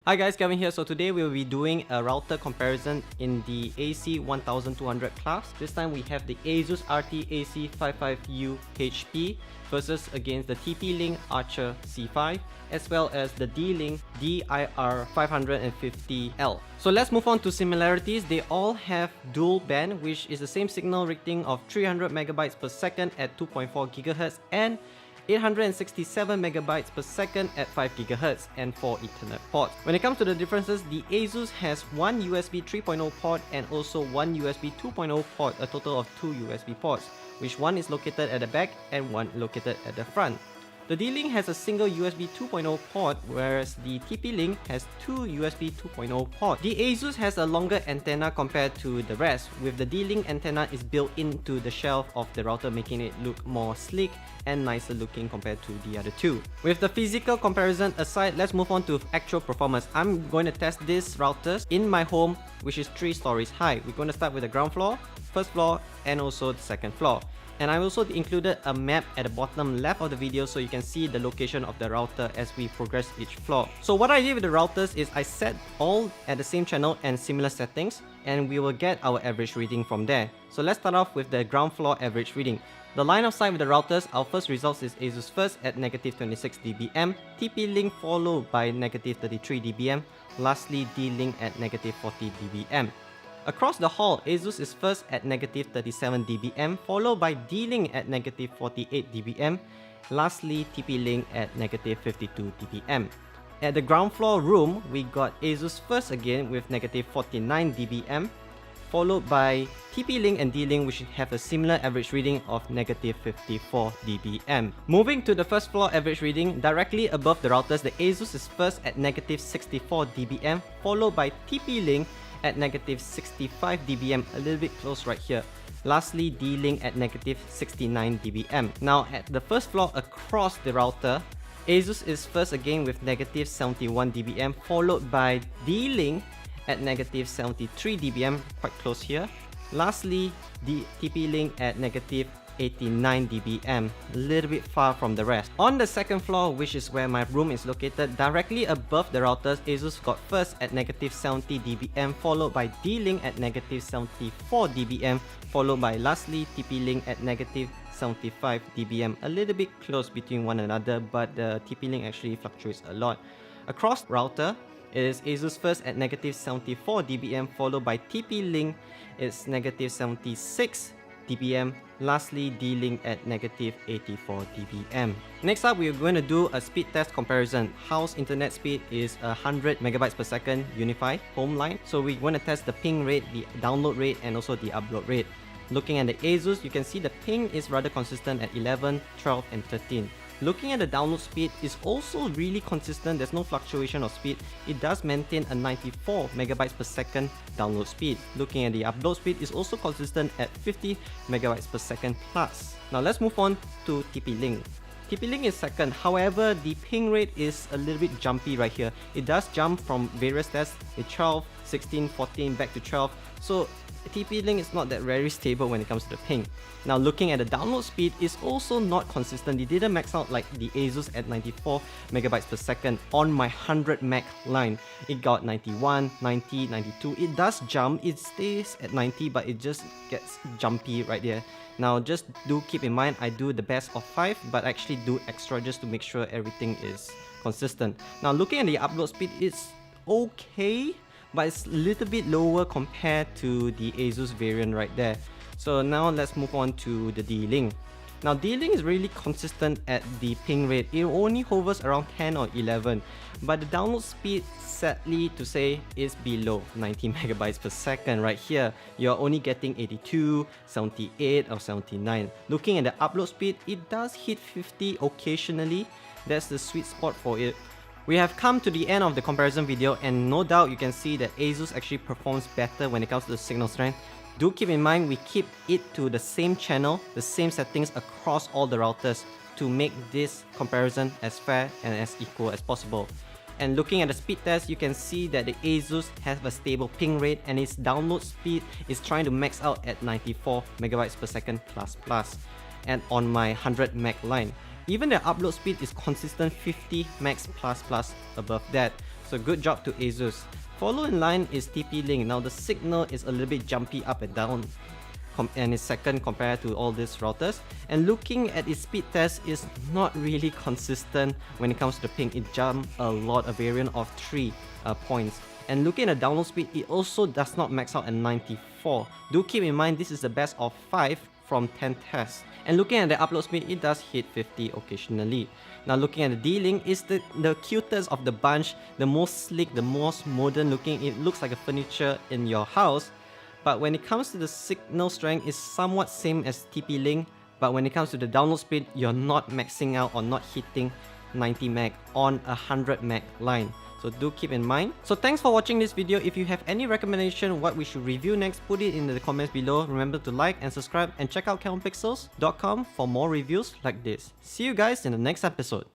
Hi guys, Calvin here. So today we'll be doing a router comparison in the AC1200 class. This time we have the Asus RT-AC55UHP versus against the TP-Link Archer C5 as well as the D-Link DIR-850L. So let's move on to similarities. They all have dual band, which is the same signal rating of 300 megabytes per second at 2.4 GHz and 867 megabytes per second at 5 GHz and 4 Ethernet ports. When it comes to the differences, the Asus has one USB 3.0 port and also one USB 2.0 port, a total of 2 USB ports, which one is located at the back and one located at the front. The D-Link has a single USB 2.0 port, whereas the TP-Link has two USB 2.0 ports. The Asus has a longer antenna compared to the rest, with the D-Link antenna is built into the shelf of the router, making it look more sleek and nicer looking compared to the other two. With the physical comparison aside, let's move on to actual performance. I'm going to test these routers in my home, which is 3 stories high. We're going to start with the ground floor, first floor, and also the second floor. And I also included a map at the bottom left of the video so you can see the location of the router as we progress each floor. So what I did with the routers is I set all at the same channel and similar settings, and we will get our average reading from there. So let's start off with the ground floor average reading. The line of sight with the routers, our first results is Asus first at negative 26 dBm, TP-Link followed by negative 33 dBm, lastly D-Link at negative 40 dBm. Across the hall, Asus is first at negative 37 dBm, followed by D-Link at negative 48 dBm, lastly TP-Link at negative 52 dBm. At the ground floor room, we got Asus first again with negative 49 dBm, followed by TP-Link and D-Link, which have a similar average reading of negative 54 dBm. Moving to the first floor average reading, directly above the routers, the Asus is first at negative 64 dBm, followed by TP-Link at negative 65 dBm, a little bit close right here. Lastly, D-Link at negative 69 dBm. Now at the first floor across the router, Asus is first again with negative 71 dBm, followed by D-Link at negative 73 dBm, quite close here. Lastly, the TP-Link at negative 89 dBm, a little bit far from the rest. On the second floor, which is where my room is located, directly above the routers, Asus got first at negative 70 dBm, followed by D-Link at negative 74 dBm, followed by lastly TP-Link at negative 75 dBm, a little bit close between one another, but the TP-Link actually fluctuates a lot. Across router, it is Asus first at negative 74 dBm, followed by TP-Link, it's negative 76 dBm, lastly D-Link at negative 84 dBm. Next up, we're going to do a speed test comparison. House internet speed is 100 megabytes per second unified home line. So we're going to test the ping rate, the download rate, and also the upload rate. Looking at the Asus, you can see the ping is rather consistent at 11, 12, and 13. Looking at the download speed is also really consistent, there's no fluctuation of speed. It does maintain a 94 megabytes per second download speed. Looking at the upload speed is also consistent at 50 megabytes per second plus. Now let's move on to TP-Link. TP-Link is second, however the ping rate is a little bit jumpy right here. It does jump from various tests, 12, 16, 14, back to 12. So TP-Link is not that very stable when it comes to the ping. Now looking at the download speed is also not consistent. It didn't max out like the Asus at 94 megabytes per second on my 100 meg line. It got 91, 90, 92. It does jump, it stays at 90, but it just gets jumpy right there. Now just do keep in mind, I do the best of 5, but I actually do extra just to make sure everything is consistent. Now looking at the upload speed, it's okay, but it's a little bit lower compared to the Asus variant right there. So now let's move on to the D-Link. Now D-Link is really consistent at the ping rate. It only hovers around 10 or 11, but the download speed, sadly to say, is below 90 megabytes per second right here. You're only getting 82, 78 or 79. Looking at the upload speed, it does hit 50 occasionally. That's the sweet spot for it. We have come to the end of the comparison video, and no doubt you can see that Asus actually performs better when it comes to the signal strength. Do keep in mind we keep it to the same channel, the same settings across all the routers to make this comparison as fair and as equal as possible. And looking at the speed test, you can see that the Asus has a stable ping rate and its download speed is trying to max out at 94 megabytes per second plus and on my 100 meg line. Even the upload speed is consistent 50 max plus above that. So good job to Asus. Follow in line is TP-Link. Now the signal is a little bit jumpy up and down and is second compared to all these routers. And looking at its speed test is not really consistent when it comes to the ping. It jumped a lot, a variant of 3 points. And looking at the download speed, it also does not max out at 94. Do keep in mind this is the best of 5 from 10 tests. And looking at the upload speed, it does hit 50 occasionally. Now looking at the D-Link, is the cutest of the bunch, the most sleek, the most modern looking. It looks like a furniture in your house. But when it comes to the signal strength, it's somewhat same as TP-Link. But when it comes to the download speed, you're not maxing out or not hitting 90 meg on a 100 meg line. So do keep in mind. So thanks for watching this video. If you have any recommendation what we should review next, put it in the comments below. Remember to like and subscribe and check out CalvinPixels.com for more reviews like this. See you guys in the next episode.